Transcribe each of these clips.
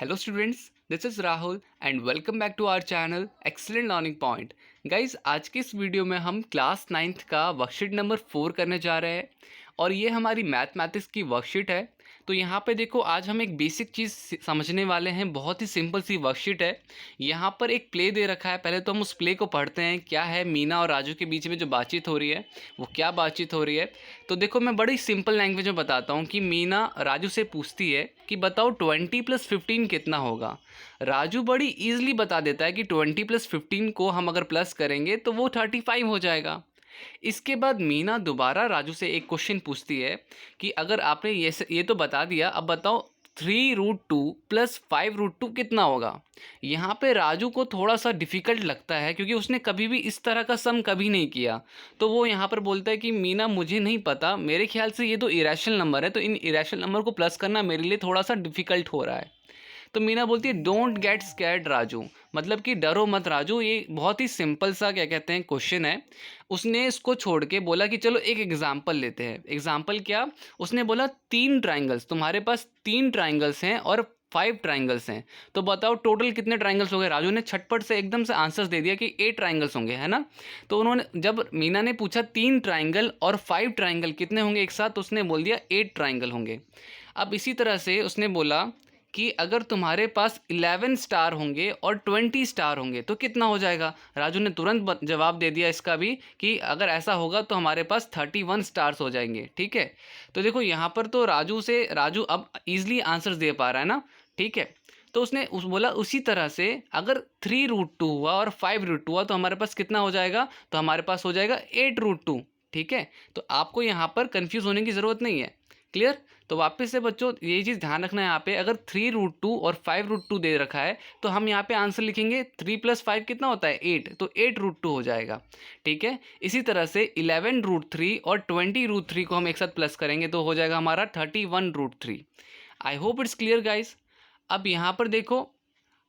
Hello students, this is Rahul and welcome back to our channel Excellent Learning Point. Guys, आज के इस video में हम class 9th का वर्कशीट नंबर 4 करने जा रहे हैं और ये हमारी मैथमेटिक्स की वर्कशीट है। तो यहाँ पे देखो, आज हम एक बेसिक चीज़ समझने वाले हैं। बहुत ही सिंपल सी वर्कशीट है। यहाँ पर एक प्ले दे रखा है। पहले तो हम उस प्ले को पढ़ते हैं। क्या है, मीना और राजू के बीच में जो बातचीत हो रही है वो क्या बातचीत हो रही है। तो देखो, मैं बड़ी सिंपल लैंग्वेज में बताता हूँ कि मीना राजू से पूछती है कि बताओ 20 + 15 कितना होगा। राजू बड़ी ईजिली बता देता है कि 20 + 15 को हम अगर प्लस करेंगे तो वो 35 हो जाएगा। इसके बाद मीना दोबारा राजू से एक क्वेश्चन पूछती है कि अगर आपने ये तो बता दिया, अब बताओ 3√2 + 5√2 कितना होगा। यहाँ पे राजू को थोड़ा सा डिफ़िकल्ट लगता है क्योंकि उसने कभी भी इस तरह का सम कभी नहीं किया। तो वो यहाँ पर बोलता है कि मीना मुझे नहीं पता, मेरे ख्याल से ये तो इरेशनल नंबर है, तो इन इरेशनल नंबर को प्लस करना मेरे लिए थोड़ा सा डिफ़िकल्ट हो रहा है। तो मीना बोलती है डोंट गेट स्कैर्ड राजू, मतलब कि डरो मत राजू। ये बहुत ही सिंपल सा क्या कहते हैं क्वेश्चन है। उसने इसको छोड़ के बोला कि चलो एक एग्जांपल लेते हैं। एग्जांपल क्या, उसने बोला 3 ट्राइंगल्स, तुम्हारे पास 3 ट्राइंगल्स हैं और 5 ट्राइंगल्स हैं, तो बताओ टोटल कितने ट्राइंगल्स हो गए। राजू ने छटपट से एकदम से आंसर्स दे दिया कि 8 ट्राइंगल्स होंगे, है ना। तो उन्होंने, जब मीना ने पूछा 3 ट्राइंगल और 5 ट्राइंगल कितने होंगे एक साथ, तो उसने बोल दिया 8 ट्राइंगल होंगे। अब इसी तरह से उसने बोला कि अगर तुम्हारे पास 11 स्टार होंगे और 20 स्टार होंगे तो कितना हो जाएगा। राजू ने तुरंत जवाब दे दिया इसका भी कि अगर ऐसा होगा तो हमारे पास 31 स्टार्स हो जाएंगे। ठीक है, तो देखो यहाँ पर तो राजू अब ईजिली आंसर्स दे पा रहा है ना। ठीक है, तो उसने बोला उसी तरह से अगर 3√2 हुआ और 5√2 हुआ तो हमारे पास कितना हो जाएगा, तो हमारे पास हो जाएगा 8√2। ठीक है, तो आपको यहाँ पर कंफ्यूज होने की ज़रूरत नहीं है। क्लियर। तो वापस से बच्चों ये चीज़ ध्यान रखना है, यहाँ पे अगर 3√2 और 5√2 दे रखा है तो हम यहाँ पे आंसर लिखेंगे 3 + 5 कितना होता है 8, तो 8√2 हो जाएगा। ठीक है, इसी तरह से 11√3 और 20√3 को हम एक साथ प्लस करेंगे तो हो जाएगा हमारा 31√3। I hope it's clear guys. अब यहाँ पर देखो,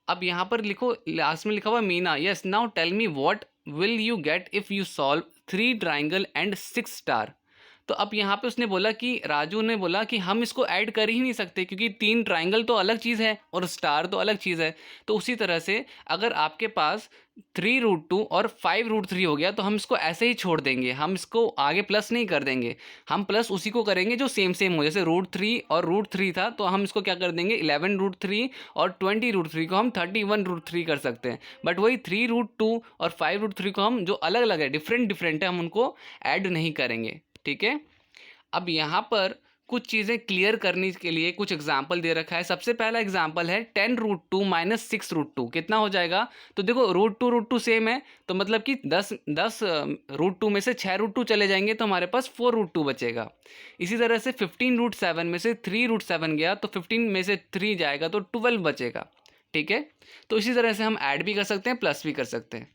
अब यहाँ पर लिखो, लास्ट में लिखा हुआ Meena, yes now tell me what will you get if you solve 3 triangle and 6 star. तो अब यहाँ पे उसने बोला कि राजू ने बोला कि हम इसको ऐड कर ही नहीं सकते क्योंकि 3 ट्राइंगल तो अलग चीज़ है और स्टार तो अलग चीज़ है। तो उसी तरह से अगर आपके पास 3√2 और 5√3 हो गया तो हम इसको ऐसे ही छोड़ देंगे, हम इसको आगे प्लस नहीं कर देंगे। हम प्लस उसी को करेंगे जो सेम सेम हो, जैसे √3 और √3 था तो हम इसको क्या कर देंगे 11√3 और 20√3 को हम 31√3 कर सकते हैं। बट वही 3√2 और 5√3 को हम जो अलग अलग है, डिफरेंट है, हम उनको ऐड नहीं करेंगे। ठीक है, अब यहाँ पर कुछ चीज़ें क्लियर करने के लिए कुछ एग्जाम्पल दे रखा है। सबसे पहला एग्जाम्पल है 10√2 - 6√2 कितना हो जाएगा। तो देखो √2 सेम है, तो मतलब कि 10 √2 में से 6√2 चले जाएंगे तो हमारे पास 4√2 बचेगा। इसी तरह से 15√7 में से 3√7 गया तो 15 में से 3 जाएगा तो 12 बचेगा। ठीक है, तो इसी तरह से हम ऐड भी कर सकते हैं, प्लस भी कर सकते हैं।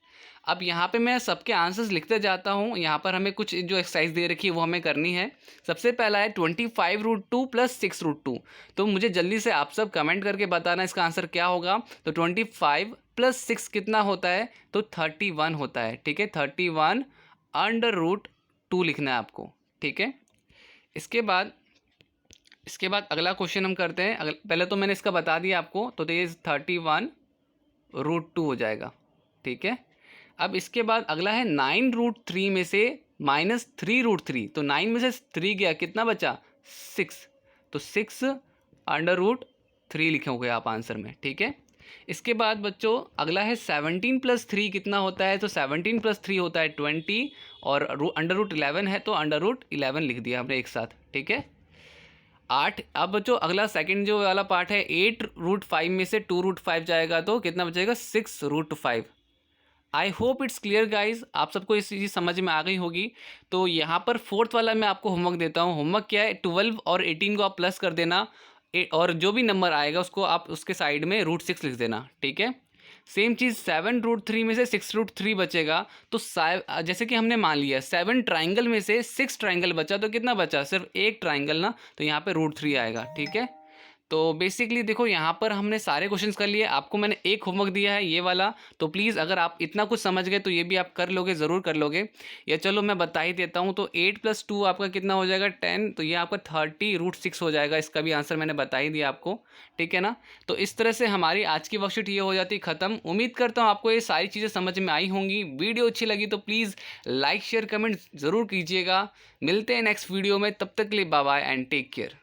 अब यहाँ पे मैं सबके आंसर्स लिखते जाता हूँ। यहाँ पर हमें कुछ जो एक्सरसाइज दे रखी है वो हमें करनी है। सबसे पहला है 25√2 + 6√2। तो मुझे जल्दी से आप सब कमेंट करके बताना इसका आंसर क्या होगा। तो 25 + 6 कितना होता है, तो 31 होता है। ठीक है, 31√2 लिखना है आपको। ठीक है, इसके बाद अगला क्वेश्चन हम करते हैं। पहले तो मैंने इसका बता दिया आपको, तो ये 31√2 हो जाएगा। ठीक है, अब इसके बाद अगला है 9√3 में से -3√3। तो 9 में से 3 गया, कितना बचा 6, तो 6√3 लिखोगे आप आंसर में। ठीक है, इसके बाद बच्चों अगला है 17 + 3 कितना होता है। तो 17 + 3 होता है 20 और √11 है तो √11 लिख दिया हमने एक साथ। ठीक है, 8। अब बच्चों अगला सेकंड जो वाला पार्ट है 8√5 में से 2√5 जाएगा तो कितना बचेगा 6√5। I hope it's clear guys, आप सबको इस चीज़ समझ में आ गई होगी। तो यहाँ पर फोर्थ वाला मैं आपको होमवर्क देता हूँ। होमवर्क क्या है, 12 और 18 को आप प्लस कर देना और जो भी नंबर आएगा उसको आप उसके साइड में √6 लिख देना। ठीक है, सेम चीज़ 7√3 में से 6√3 बचेगा। तो जैसे कि हमने मान लिया 7 ट्राइंगल में से 6 ट्राइंगल बचा तो कितना बचा, सिर्फ एक ट्राइंगल ना, तो यहाँ पे √3 आएगा। ठीक है, तो बेसिकली देखो यहाँ पर हमने सारे क्वेश्चंस कर लिए। आपको मैंने एक होमवर्क दिया है ये वाला, तो प्लीज़ अगर आप इतना कुछ समझ गए तो ये भी आप कर लोगे, ज़रूर कर लोगे। या चलो मैं बता ही देता हूँ, तो 8 + 2 आपका कितना हो जाएगा 10, तो ये आपका 30√6 हो जाएगा। इसका भी आंसर मैंने बता ही दिया आपको, ठीक है ना। तो इस तरह से हमारी आज की वर्कशीट ये हो जाती है ख़त्म। उम्मीद करता हूँ आपको ये सारी चीज़ें समझ में आई होंगी। वीडियो अच्छी लगी तो प्लीज़ लाइक शेयर कमेंट ज़रूर कीजिएगा। मिलते हैं नेक्स्ट वीडियो में, तब तक के लिए bye bye and take care.